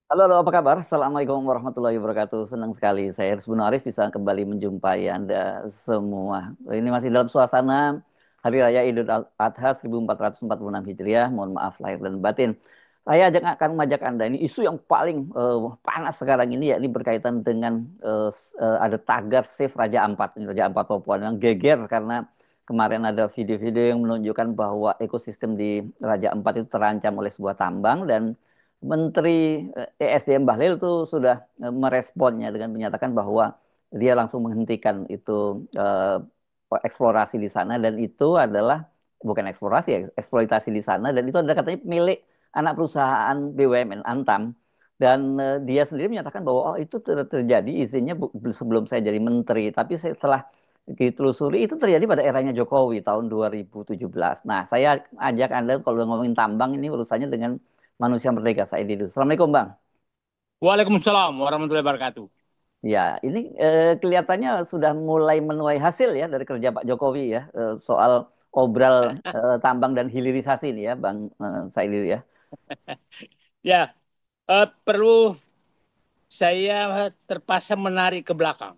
Halo, halo, apa kabar? Assalamualaikum warahmatullahi wabarakatuh. Senang sekali saya Rizbun Arif bisa kembali menjumpai Anda semua. Ini masih dalam suasana Hari Raya Idul Adha 1446 Hijriah. Mohon maaf lahir dan batin. Saya akan mengajak Anda ini isu yang paling panas sekarang ini, yakni berkaitan dengan ada tagar Save Raja Ampat. Ini Raja Ampat Papua yang geger karena kemarin ada video-video yang menunjukkan bahwa ekosistem di Raja Ampat itu terancam oleh sebuah tambang, dan Menteri ESDM Bahlil itu sudah meresponnya dengan menyatakan bahwa dia langsung menghentikan itu eksplorasi di sana, dan itu adalah bukan eksplorasi ya, eksploitasi di sana, dan itu adalah katanya milik anak perusahaan BUMN Antam. Dan dia sendiri menyatakan bahwa oh, itu terjadi izinnya sebelum saya jadi menteri, tapi setelah ditelusuri itu terjadi pada eranya Jokowi tahun 2017. Nah, saya ajak Anda kalau ngomongin tambang ini urusannya dengan Manusia Merdeka Said Didu. Assalamualaikum Bang. Waalaikumsalam warahmatullahi wabarakatuh. Ya, ini kelihatannya sudah mulai menuai hasil ya dari kerja Pak Jokowi ya, soal obral tambang dan hilirisasi ini ya Bang Said Didu ya. Ya, perlu saya terpaksa menarik ke belakang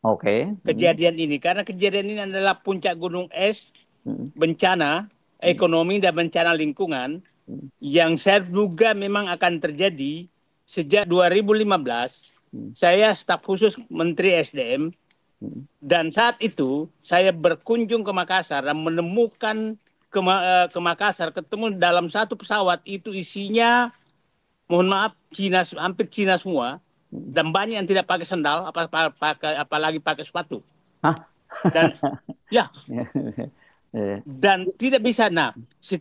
Oke. Hmm, kejadian ini karena kejadian ini adalah puncak gunung es, hmm, bencana hmm, ekonomi dan bencana lingkungan hmm, yang saya duga memang akan terjadi sejak 2015. hmm, Saya staf khusus Menteri SDM hmm. dan saat itu saya berkunjung ke Makassar dan menemukan ke Makassar ketemu dalam satu pesawat itu isinya, mohon maaf, Cina, hampir Cina semua, Hmm. dan banyak yang tidak pakai sandal, apalagi pakai sepatu. Hah? Dan ya, Eh, dan tidak bisa. Nah,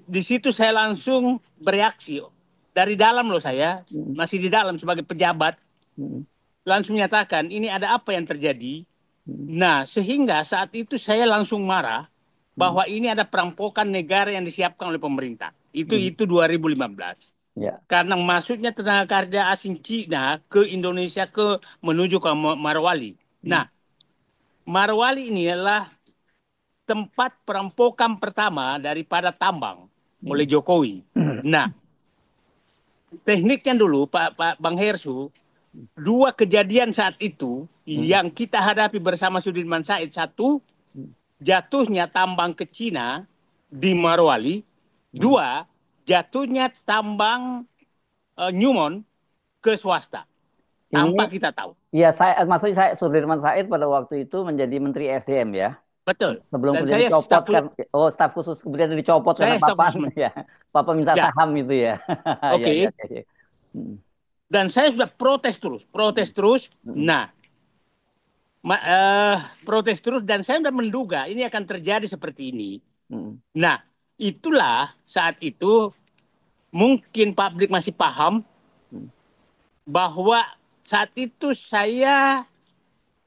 di situ saya langsung bereaksi dari dalam loh, saya hmm, masih di dalam sebagai pejabat, hmm, langsung menyatakan ini ada apa yang terjadi. hmm, Nah, sehingga saat itu saya langsung marah hmm, bahwa ini ada perampokan negara yang disiapkan oleh pemerintah. Itu hmm. itu 2015. Ya. Karena masuknya tenaga kerja asing Cina ke Indonesia menuju ke Marwali. Hmm, Nah, Marwali ini adalah tempat perampokan pertama daripada tambang oleh hmm, Jokowi. Nah, tekniknya dulu Pak Bang Hersu, dua kejadian saat itu hmm, yang kita hadapi bersama Sudirman Said. Satu, hmm, jatuhnya tambang ke Cina di Marwali. hmm. Dua, jatuhnya tambang Newmont ke swasta Ini tanpa kita tahu. ya, maksudnya saya Sudirman Said pada waktu itu menjadi Menteri SDM ya. Betul. Sebelum Dan kemudian dicopot kan, oh staf khusus kemudian dicopot karena saya staf Papa khusus ya, Papa minta ya, saham itu ya. Ya, oke. ya, ya, ya. Hmm, Dan saya sudah protes terus, protes hmm, terus. hmm, Nah, protes terus dan saya sudah menduga ini akan terjadi seperti ini. hmm, Nah, itulah saat itu mungkin publik masih paham hmm, bahwa saat itu saya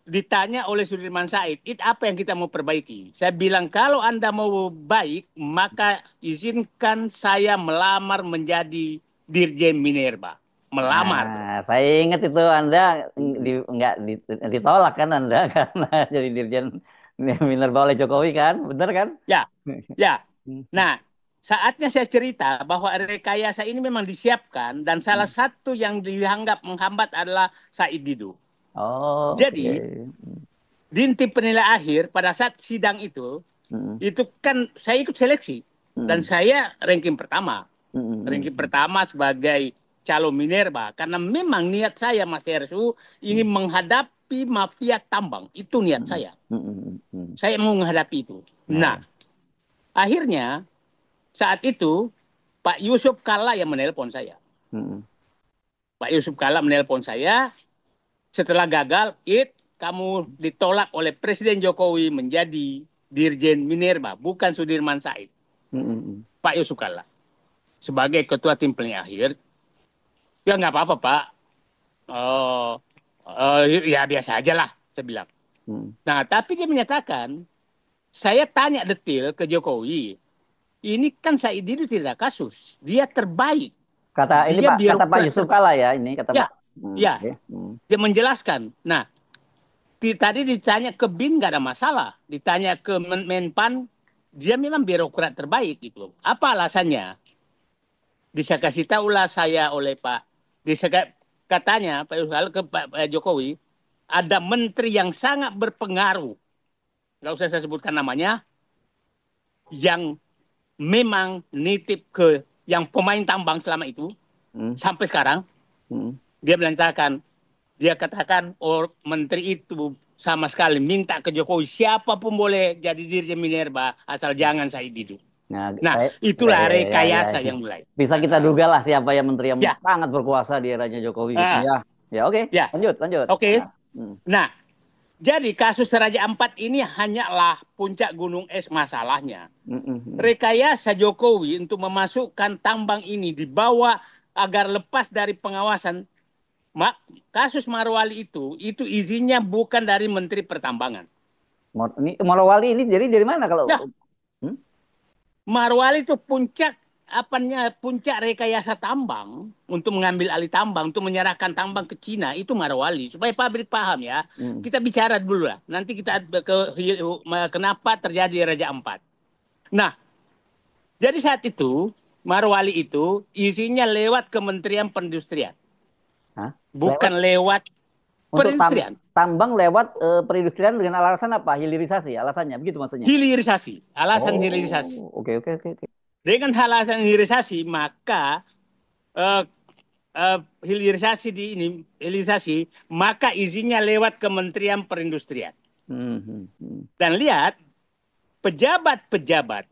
ditanya oleh Sudirman Said, itu apa yang kita mau perbaiki? Saya bilang, kalau Anda mau baik, maka izinkan saya melamar menjadi Dirjen Minerba. Melamar, bro. Nah, saya ingat itu Anda nggak ditolak kan Anda karena jadi Dirjen Minerba oleh Jokowi kan, bener kan? Ya, ya. Hmm, Nah, saatnya saya cerita bahwa rekayasa ini memang disiapkan dan salah hmm. satu yang dianggap menghambat adalah Said Didu. Oh, oke. Jadi, di inti penilai akhir pada saat sidang Hmm, itu kan saya ikut seleksi dan hmm, saya ranking pertama. hmm, hmm, Ranking hmm, pertama sebagai calon Minerba karena memang niat saya Mas Ersu ingin hmm, menghadapi mafia tambang. Itu niat hmm, saya. hmm, hmm, hmm. Saya mau menghadapi itu. Ya, Nah, ya. akhirnya saat itu Pak Yusuf Kalla yang menelpon saya. Hmm, Pak Yusuf Kalla menelpon saya setelah gagal, kamu ditolak oleh Presiden Jokowi menjadi Dirjen Minerba, bukan Sudirman Said. hmm, hmm, hmm. Pak Yusuf Kalla sebagai ketua tim penilai akhir, ya nggak apa-apa Pak. Oh, ya biasa aja lah, saya bilang. Hmm. Nah, tapi dia menyatakan, saya tanya detail ke Jokowi, ini kan Said itu tidak kasus, dia terbaik, Kata ini dia Pak, kata Pak birokrat Yusuf terbaik. Kala ya, ini kata Pak. Ya, ya, Oke. Hmm. dia menjelaskan. Nah, tadi ditanya ke BIN nggak ada masalah, ditanya ke Menpan, dia memang birokrat terbaik gitu. Apa alasannya? Bisa kasih tahulah saya oleh Pak. Bisa katanya Pak Yusuf ke Pak Jokowi, ada menteri yang sangat berpengaruh, nggak usah saya sebutkan namanya, yang memang nitip ke yang pemain tambang selama itu Hmm. sampai sekarang. Hmm. Dia katakan menteri itu sama sekali minta ke Jokowi siapapun boleh jadi dirjen Minerba asal jangan Said Didu. Nah, Nah, ya, itulah ya, ya, ya, rekayasa ya. yang mulai. Bisa kita duga lah siapa yang menteri yang Ya, sangat berkuasa di eranya Jokowi gitu ah, ya. Ya oke, ya, lanjut, lanjut. oke. Nah, hmm. Nah, jadi kasus Raja Ampat ini hanyalah puncak gunung es masalahnya. Hmm, hmm, hmm. Rekayasa Jokowi untuk memasukkan tambang ini dibawa agar lepas dari pengawasan. Kasus Marwali itu izinnya bukan dari Menteri Pertambangan. Ini Morowali ini jadi dari mana kalau? Nah, Hmm? Marwali itu puncak rekayasa tambang untuk mengambil alih tambang, untuk menyerahkan tambang ke Cina, itu Marwali. Supaya pabrik paham ya. Hmm. Kita bicara dulu lah. Nanti kita kenapa terjadi Raja Ampat. Nah, jadi saat itu Marwali itu isinya lewat Kementerian Perindustrian, Hah? Lewat bukan lewat untuk perindustrian. tambang lewat perindustrian dengan alasan apa? Hilirisasi, alasannya begitu maksudnya. Hilirisasi, alasan hilirisasi. Oh, oke, oke, oke, oke. Dengan alasan hilirisasi, maka eh, hilirisasi, maka izinnya lewat Kementerian Perindustrian. Hmm, hmm, hmm. Dan lihat, pejabat-pejabat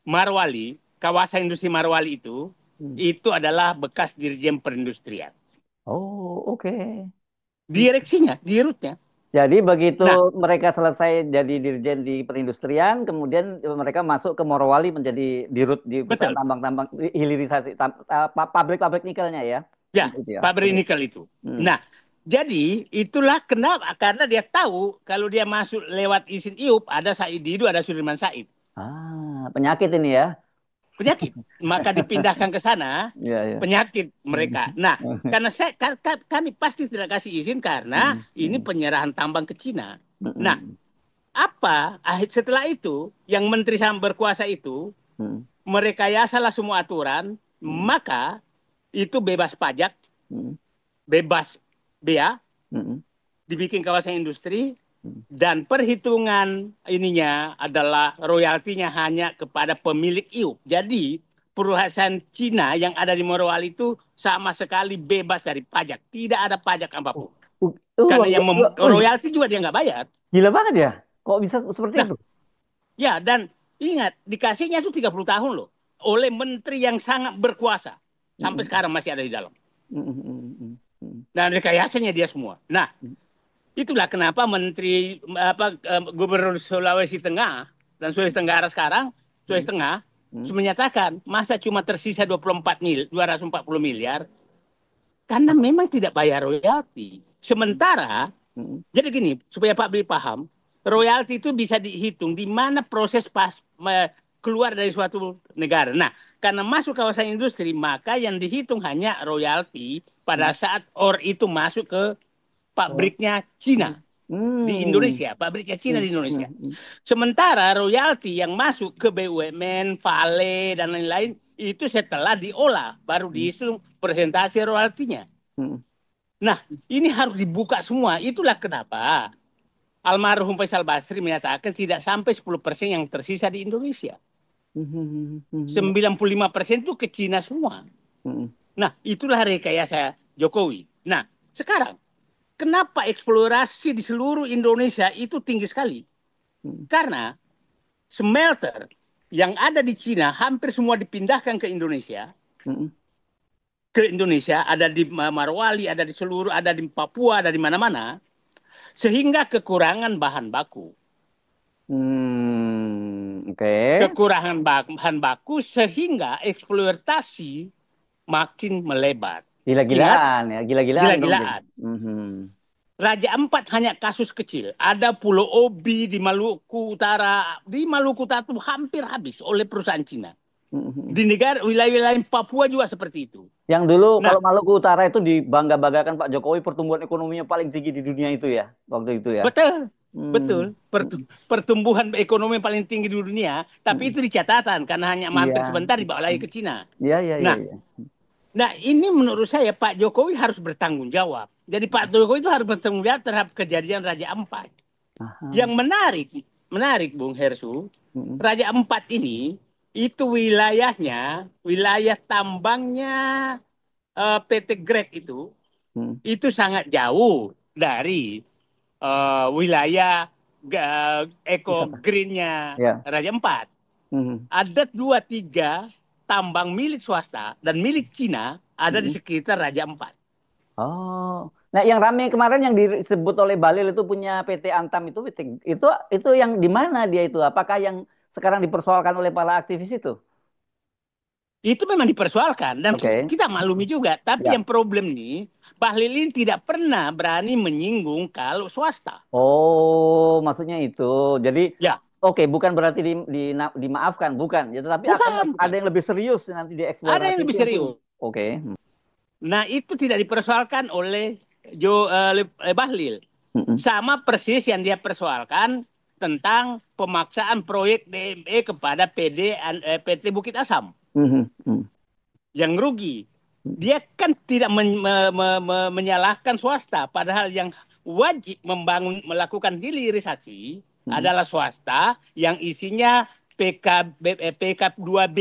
Marwali, kawasan industri Marwali Hmm. itu adalah bekas dirjen perindustrian. Oh, oke. Direksinya, dirutnya. Jadi begitu Nah, mereka selesai jadi dirjen di perindustrian, kemudian mereka masuk ke Morowali menjadi dirut di perusahaan betul. tambang-tambang hilirisasi pabrik-pabrik nikelnya ya. Ya, Gitu ya. pabrik Oke. nikel itu. Hmm. Nah, jadi itulah kenapa, karena dia tahu kalau dia masuk lewat izin IUP ada Said Didu, ada Sudirman Said. Penyakit ini ya. Penyakit, maka dipindahkan ke sana Iya, iya. penyakit mereka. Nah, Hmm. karena kami pasti tidak kasih izin karena Hmm. ini Hmm. penyerahan tambang ke Cina. Nah, Hmm. setelah itu yang menteri yang berkuasa itu Hmm. merekayasalah semua aturan, Hmm. maka itu bebas pajak, Hmm. bebas bea, Hmm. dibikin kawasan industri, Hmm. dan perhitungan ininya adalah royaltinya hanya kepada pemilik IUP. Jadi perusahaan Cina yang ada di Morowali itu sama sekali bebas dari pajak. Tidak ada pajak Oh, apapun. luar, Karena yang luar, royalti juga dia nggak bayar. gila banget ya. Kok bisa seperti Nah, itu? ya, dan ingat, dikasihnya itu 30 tahun loh. Oleh menteri yang sangat berkuasa. Sampai Hmm. sekarang masih ada di dalam. Hmm. Hmm. Hmm. Hmm. Dan rekayasanya dia semua. Nah, itulah kenapa Gubernur Sulawesi Tengah dan Sulawesi Tenggara sekarang, Hmm. Sulawesi Tengah Hmm. menyatakan masa cuma tersisa 240 miliar karena memang tidak bayar royalti. Sementara Hmm. jadi gini, supaya Pak Bli paham, royalti itu bisa dihitung di mana proses keluar dari suatu negara. Nah, karena masuk kawasan industri, maka yang dihitung hanya royalti pada Hmm. saat itu masuk ke Oh. pabriknya Hmm. Cina di Hmm. Indonesia, pabriknya Cina Hmm. di Indonesia. Hmm. Sementara royalti yang masuk ke BUMN, Vale, dan lain-lain, itu setelah diolah, baru Hmm. dihitung presentasi royaltinya. Hmm. Nah, ini harus dibuka semua. Itulah kenapa almarhum Faisal Basri menyatakan tidak sampai 10% yang tersisa di Indonesia. Hmm. Hmm. 95% itu ke Cina semua. Hmm. Nah, itulah rekayasa Jokowi. Nah, sekarang, kenapa eksplorasi di seluruh Indonesia itu tinggi sekali? Hmm. Karena smelter yang ada di Cina hampir semua dipindahkan ke Indonesia. Hmm. Ada di Marwali, ada di seluruh, ada di Papua, ada di mana-mana. Sehingga kekurangan bahan baku. Oke. Kekurangan bahan baku sehingga eksploitasi makin melebar. Ingat, Gila-gilaan ya, gila-gilaan dong. gila-gilaan. Mhm. Raja Ampat hanya kasus kecil. Ada Pulau Obi di Maluku Utara. Di Maluku Utara itu hampir habis oleh perusahaan Cina. Mhm. Di negara wilayah-wilayah Papua juga seperti itu. Yang dulu Nah, kalau Maluku Utara itu dibangga-banggakan Pak Jokowi pertumbuhan ekonominya paling tinggi di dunia itu ya, waktu itu ya. betul, Hmm. betul. Pertumbuhan ekonomi paling tinggi di dunia, tapi Hmm. itu di catatan karena hanya mampir Iya. sebentar dibawa lagi ke Cina. Iya, iya, iya, Nah, iya. Nah, ini menurut saya Pak Jokowi harus bertanggung jawab. Jadi Pak Jokowi itu harus bertanggung jawab terhadap kejadian Raja Ampat. Aha. Yang menarik Bung Hersu, Mm-mm. Raja Ampat ini itu wilayahnya, wilayah tambangnya PT Greg Mm. itu sangat jauh dari wilayah eco Wisata. greennya Ya. Raja Ampat. Mm-mm. Ada dua tiga tambang milik swasta dan milik Cina ada di Mm-mm. sekitar Raja Ampat. Oh, nah yang rame kemarin yang disebut oleh Balil itu punya PT Antam itu yang di mana dia itu? Apakah yang sekarang dipersoalkan oleh para aktivis itu? Itu memang dipersoalkan dan Oke, kita maklumi juga. Tapi ya. yang problem nih, Bahlil ini tidak pernah berani menyinggung kalau swasta. Oh, maksudnya itu. Jadi, Ya, oke, bukan berarti dimaafkan, bukan. Ya, tetapi akan bukan, ada bukan. yang lebih serius nanti Ada dieksplorasi yang itu lebih yang punya. serius. Oke. Nah, itu tidak dipersoalkan oleh Bahlil. Mm-mm. Sama persis yang dia persoalkan tentang pemaksaan proyek DME kepada PT Bukit Asam Mhm, mhm, yang rugi. Dia kan tidak menyalahkan swasta, padahal yang wajib melakukan hilirisasi mhm. adalah swasta yang isinya PK2B,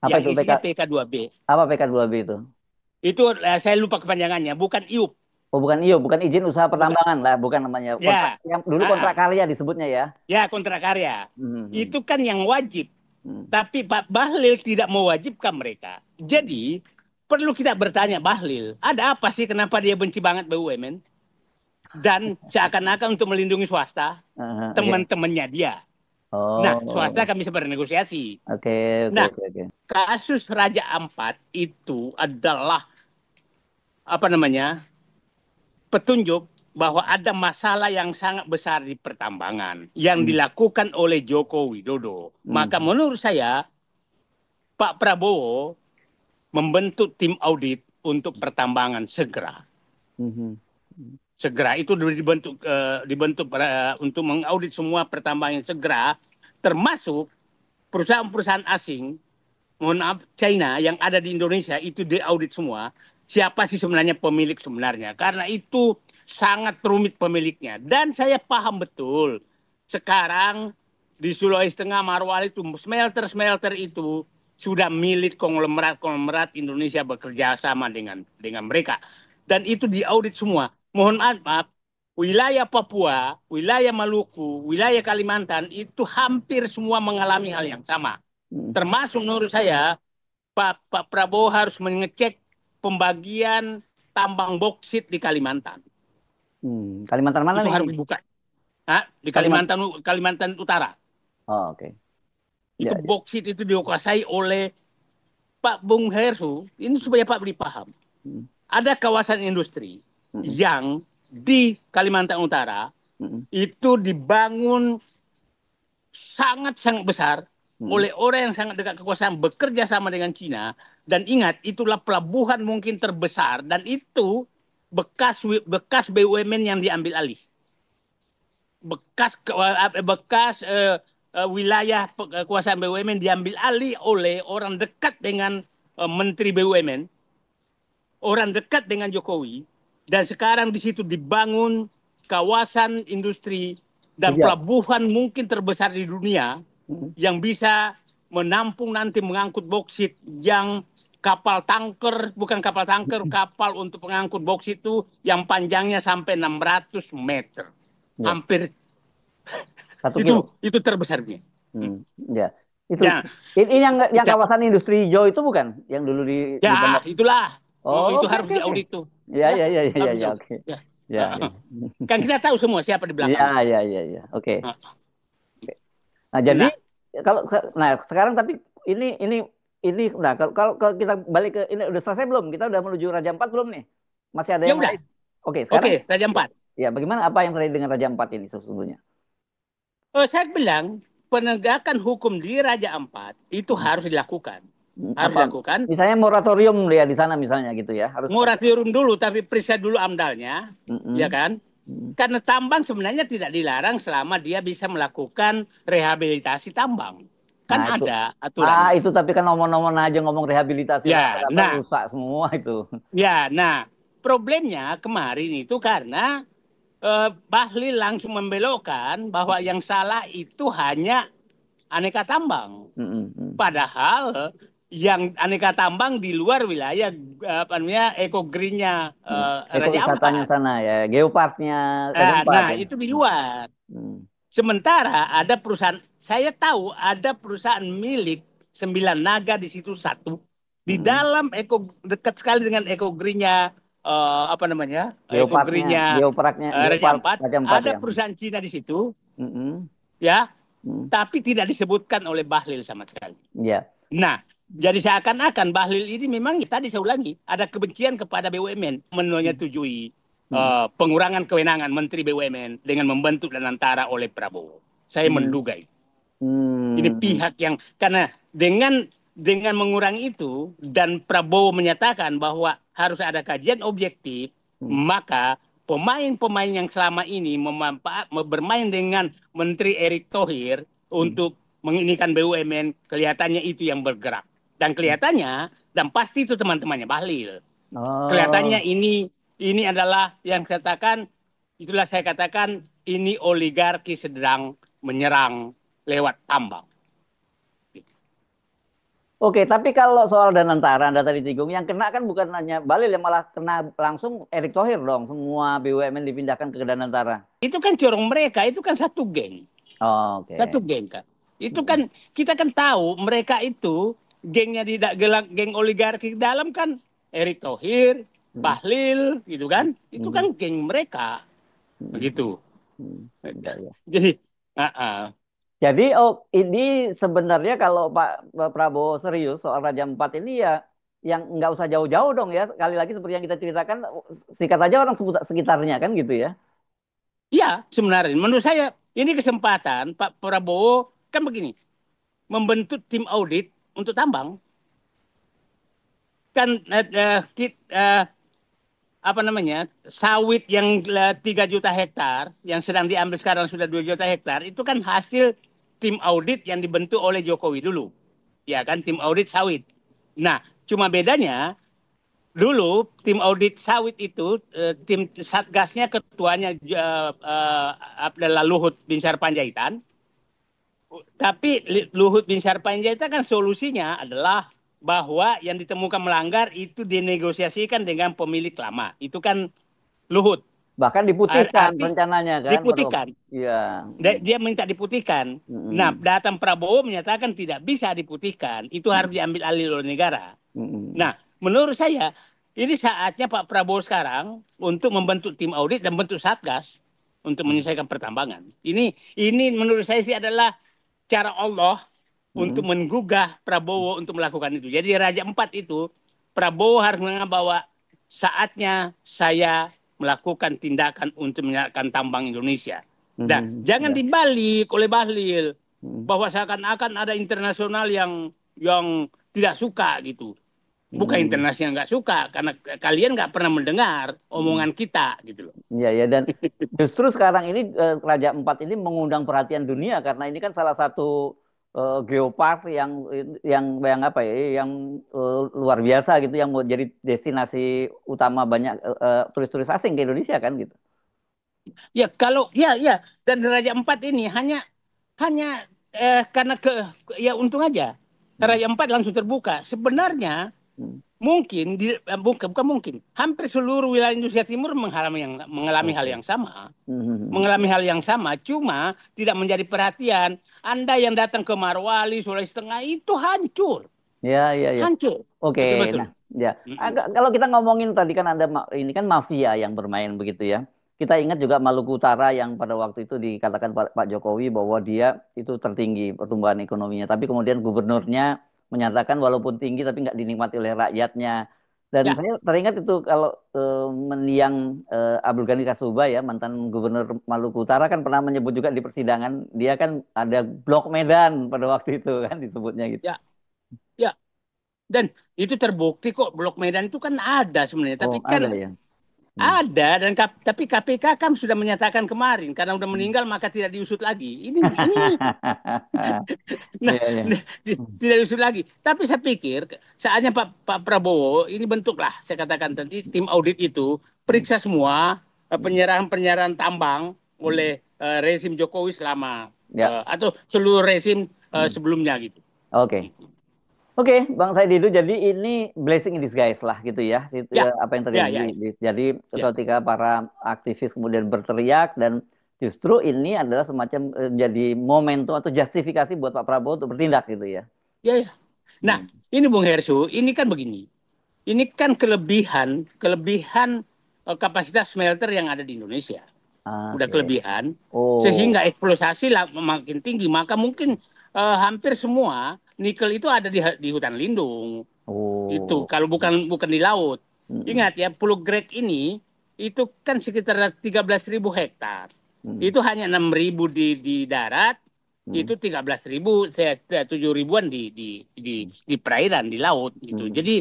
Apa yang itu isinya PK2B. apa PK2B itu? Itu saya lupa kepanjangannya, bukan IUP, Oh, bukan IO, bukan izin usaha bukan. pertambangan lah, bukan namanya kontrak Ya, yang dulu ah, kontrak ah. karya disebutnya ya. Ya kontrak karya. Mhm, Itu kan yang wajib. mhm, Tapi Pak Bahlil tidak mewajibkan mereka. mhm. Jadi perlu kita bertanya Bahlil, ada apa sih kenapa dia benci banget BUMN? Dan seakan-akan untuk melindungi swasta, Oke. teman-temannya dia. Nah, swasta Oh, kan bisa bernegosiasi. oke, oke, Nah, oke, oke. kasus Raja Ampat itu adalah apa namanya? Petunjuk bahwa ada masalah yang sangat besar di pertambangan yang Hmm, dilakukan oleh Joko Widodo. Maka hmm, menurut saya Pak Prabowo membentuk tim audit untuk pertambangan segera. hmm, hmm, Segera itu dibentuk untuk mengaudit semua pertambangan segera, termasuk perusahaan-perusahaan asing, mohon maaf China yang ada di Indonesia itu diaudit semua. Siapa sih sebenarnya pemilik sebenarnya? Karena itu sangat rumit pemiliknya. Dan saya paham betul sekarang di Sulawesi Tengah Marwal itu smelter-smelter itu sudah milik konglomerat-konglomerat Indonesia bekerja sama dengan mereka. Dan itu diaudit semua. Mohon maaf, wilayah Papua, wilayah Maluku, wilayah Kalimantan itu hampir semua mengalami hal yang sama. hmm, Termasuk menurut saya Pak Prabowo harus mengecek pembagian tambang boksit di Kalimantan. hmm. Kalimantan mana Itu nih ini? harus dibuka. Hah? Di Kalimantan. Kalimantan Utara. Oh, oke. Ya, Itu ya. boksit itu dikuasai oleh Pak Bung Hersu. Ini supaya Pak beli paham. Hmm, Ada kawasan industri hmm, yang di Kalimantan Utara hmm, itu dibangun sangat-sangat besar hmm, oleh orang yang sangat dekat kekuasaan bekerja sama dengan Cina. Dan ingat, itulah pelabuhan mungkin terbesar dan itu bekas BUMN yang diambil alih. Bekas wilayah kekuasaan BUMN diambil alih oleh orang dekat dengan Menteri BUMN, orang dekat dengan Jokowi, dan sekarang di situ dibangun kawasan industri dan Kerja. pelabuhan mungkin terbesar di dunia Hmm, yang bisa menampung nanti mengangkut boksit yang kapal tanker, bukan kapal tanker, kapal untuk pengangkut boksit itu yang panjangnya sampai 600 meter. ya. Hampir 1 kilo. itu terbesarnya. Hmm, ya. Itu. Ya, Ini yang ya, kawasan industri hijau itu bukan? Yang dulu di ya Bandar. itulah. Oh, Oh, itu oke, harus oke, oke. diaudit tuh. Ya, Ya, ya, ya, ya, ya, harus ya, diaudit. oke. Ya. Ya, ya. Kan kita tahu semua siapa di Ya, belakangnya. ya, ya, ya. Oke. Oke. Nah, jadi Nah, nah sekarang tapi ini nah kalau kita balik ke ini udah selesai belum? Kita udah menuju Raja Empat belum nih? Masih ada ya yang udah. lain? Oke, sekarang Oke, Raja Empat. ya bagaimana apa yang terjadi dengan Raja Empat ini sesungguhnya? Saya bilang penegakan hukum di Raja Ampat itu Hmm. harus dilakukan. Harus Apa dilakukan. misalnya moratorium ya di sana misalnya gitu ya harus ada. Moratorium dulu, tapi periksa dulu amdalnya, ya Mm-mm. kan? Mm. Karena tambang sebenarnya tidak dilarang selama dia bisa melakukan rehabilitasi tambang. Kan Nah itu, ada aturannya. itu tapi kan ngomong-ngomong aja ngomong rehabilitasi lahan Ya, apa nah, rusak semua itu. problemnya kemarin itu karena Bahlil langsung membelokkan bahwa yang salah itu hanya aneka tambang. Mm, mm. Padahal yang aneka tambang di luar wilayah apa namanya ekogreennya Raja Ekowisatanya Ampat. sana ya, geoparknya Raja Ampat Nah, ya. itu di luar. Hmm. Sementara ada perusahaan, saya tahu ada perusahaan milik Sembilan Naga di situ satu di Mm. dalam dekat sekali dengan ekogreennya apa namanya Geoparknya, ekogreennya Raja geopark Ampat. Raja Ampat Ada ya. perusahaan Cina di situ, Mm-mm. ya, Mm. tapi tidak disebutkan oleh Bahlil sama sekali. Ya. Nah, jadi seakan-akan Bahlil ini memang tadi saya ulangi ada kebencian kepada BUMN menyetujui Mm. pengurangan kewenangan Menteri BUMN dengan membentuk dan antara oleh Prabowo. Saya Mm. menduga itu. Ini Mm. pihak yang karena dengan mengurangi itu dan Prabowo menyatakan bahwa harus ada kajian objektif, Mm. maka pemain-pemain yang selama ini bermain dengan Menteri Erick Thohir Mm. untuk menginikan BUMN, kelihatannya itu yang bergerak. Dan kelihatannya, dan pasti itu teman-temannya Bahlil. Kelihatannya Oh. ini adalah yang saya katakan, itulah saya katakan ini oligarki sedang menyerang lewat tambang. Oke, tapi kalau soal Danantara Anda tadi singgung, yang kena kan bukan hanya Balil, yang malah kena langsung Erick Thohir dong. Semua BUMN dipindahkan ke Danantara. Itu kan corong mereka, itu kan satu geng. Oh, Satu oke. geng kan. Itu Mm. kan kita kan tahu mereka itu gengnya di geng oligarki dalam kan Erick Thohir, Mm. Bahlil gitu kan. Itu Mm. kan geng mereka. Mm. Begitu. Ya, ya. Jadi uh -uh. Jadi, ini sebenarnya kalau Pak Prabowo serius soal Raja Empat ini ya, yang nggak usah jauh-jauh dong ya. Kali lagi seperti yang kita ceritakan, sikat aja orang sekitarnya kan gitu ya. Ya, sebenarnya menurut saya ini kesempatan Pak Prabowo kan begini, membentuk tim audit untuk tambang. Kan apa namanya sawit yang 3 juta hektar yang sedang diambil sekarang sudah 2 juta hektar itu kan hasil tim audit yang dibentuk oleh Jokowi dulu. Ya kan tim audit sawit. Nah, cuma bedanya dulu tim audit sawit itu tim satgasnya ketuanya adalah Luhut Binsar Panjaitan. Tapi Luhut Binsar Panjaitan kan solusinya adalah bahwa yang ditemukan melanggar itu dinegosiasikan dengan pemilik lama. Itu kan Luhut. Bahkan diputihkan Arti rencananya kan pada waktu. diputihkan. Iya. Dia minta diputihkan. Nah, Mm-mm. datang Prabowo menyatakan tidak bisa diputihkan. Itu harus Mm-mm. diambil alih oleh negara. Mm-mm. Nah, menurut saya ini saatnya Pak Prabowo sekarang untuk membentuk tim audit dan bentuk satgas untuk menyelesaikan pertambangan. Ini menurut saya sih adalah cara Allah untuk Mm-mm. menggugah Prabowo untuk melakukan itu. Jadi Raja Empat itu Prabowo harus menganggap bahwa saatnya saya melakukan tindakan untuk menyelamatkan tambang Indonesia. Dan Mm-mm. jangan Ya. dibalik oleh Bahlil Mm-mm. bahwa seakan-akan ada internasional yang tidak suka gitu. Bukan Mm-mm. internasional nggak suka karena kalian nggak pernah mendengar Mm-mm. omongan kita gitu loh. Iya ya, dan justru sekarang ini Raja Empat ini mengundang perhatian dunia karena ini kan salah satu geopark yang apa ya, yang luar biasa gitu, yang mau jadi destinasi utama banyak turis-turis asing ke Indonesia kan gitu. Ya kalau ya dan Raja Empat ini hanya karena ya untung aja Hmm. Raja Empat langsung terbuka. Sebenarnya Hmm. mungkin bukan mungkin hampir seluruh wilayah Indonesia Timur mengalami hal Oke. yang sama. Hmm. Mengalami hal yang sama, cuma tidak menjadi perhatian. Anda yang datang ke Marwali, Sulawesi Tengah itu hancur, Ya, ya, ya. hancur, Oke, nah, betul-betul. ya. Kalau kita ngomongin tadi kan ada ini kan mafia yang bermain begitu ya. Kita ingat juga Maluku Utara yang pada waktu itu dikatakan Pak Jokowi bahwa dia itu tertinggi pertumbuhan ekonominya, tapi kemudian gubernurnya menyatakan walaupun tinggi tapi nggak dinikmati oleh rakyatnya. Dan Ya, saya teringat itu kalau mendiang Abdul Ghani Kasuba ya, mantan gubernur Maluku Utara kan pernah menyebut juga di persidangan dia kan ada blok Medan pada waktu itu kan disebutnya gitu. ya, ya. Dan itu terbukti kok Blok Medan itu kan ada sebenarnya, Oh, tapi ada kan ya. Hmm. Ada tapi KPK kan sudah menyatakan kemarin karena udah Hmm. meninggal maka tidak diusut lagi. Ini nah, Iya, iya. Hmm. tidak diusut lagi. Tapi saya pikir saatnya Pak Prabowo ini bentuklah saya katakan tadi tim audit itu Hmm. periksa semua Hmm. penyerahan-penyerahan tambang Hmm. oleh rezim Jokowi selama Ya, atau seluruh rezim hmm. sebelumnya gitu. Oke. Gitu. Oke, Bang Said itu jadi ini blessing in disguise lah gitu ya. Itu Ya, ya, apa yang ya, terjadi. ya, ya, Jadi ya. ketika para aktivis kemudian berteriak dan justru ini adalah semacam jadi momentum atau justifikasi buat Pak Prabowo untuk bertindak gitu ya. Ya, ya. Nah, Hmm. ini Bung Hersu, ini kan begini. Ini kan kelebihan kelebihan kapasitas smelter yang ada di Indonesia. Udah Oke. kelebihan Oh. sehingga eksplosasi makin tinggi, maka mungkin hampir semua nikel itu ada di hutan lindung. Itu Oh. kalau bukan di laut. Hmm. Ingat ya, Pulau Grek ini itu kan sekitar 13.000 hektar. Hmm. Itu hanya 6.000 di darat, Hmm. itu 13.000, 7 ribuan di perairan, di laut gitu. Hmm. Jadi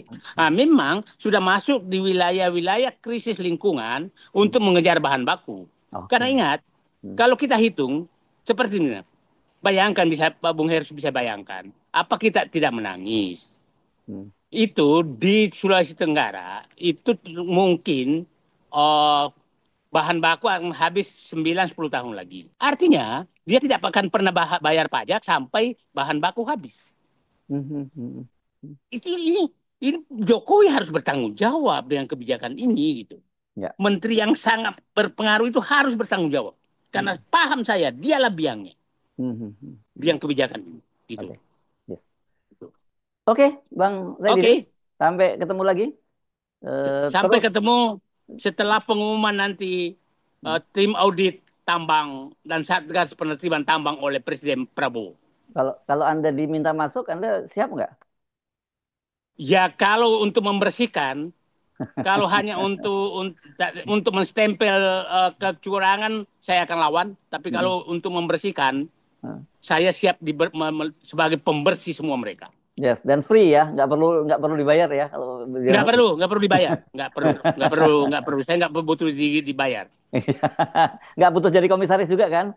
memang sudah masuk di wilayah-wilayah krisis lingkungan Hmm. untuk mengejar bahan baku. Karena Oke. ingat, Hmm. kalau kita hitung seperti ini, bayangkan bisa Pak Bung Heru bisa bayangkan, apa kita tidak menangis? Hmm. Itu di Sulawesi Tenggara itu mungkin eh, bahan baku akan habis 9-10 tahun lagi. Artinya dia tidak akan pernah bayar pajak sampai bahan baku habis. Hmm. Hmm. Hmm. Hmm. Ini Jokowi harus bertanggung jawab dengan kebijakan ini gitu. Ya. Menteri yang sangat berpengaruh itu harus bertanggung jawab. Karena Hmm. paham saya dialah biangnya, Hmm. Hmm. Hmm. Hmm. biang kebijakan ini gitu. Oke. Yes. Oke, Bang Said itu Oke, sampai ketemu lagi. sampai Terus ketemu setelah pengumuman nanti tim audit tambang dan Satgas Penertiban Tambang oleh Presiden Prabowo. kalau kalau Anda diminta masuk, Anda siap nggak? Ya kalau untuk membersihkan, kalau hanya untuk menstempel kecurangan, saya akan lawan. Tapi Hmm. kalau untuk membersihkan, Hmm. saya siap sebagai pembersih semua mereka. Yes, dan free ya, nggak perlu dibayar ya kalau dia. Nggak perlu dibayar, nggak perlu. Saya nggak butuh dibayar. Nggak butuh jadi komisaris juga kan?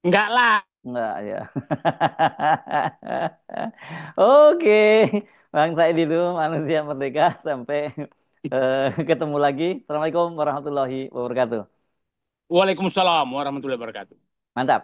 Nggak lah. Nggak ya. Oke, Bang Said itu manusia merdeka sampai ketemu lagi. Assalamualaikum warahmatullahi wabarakatuh. Waalaikumsalam warahmatullahi wabarakatuh. Mantap.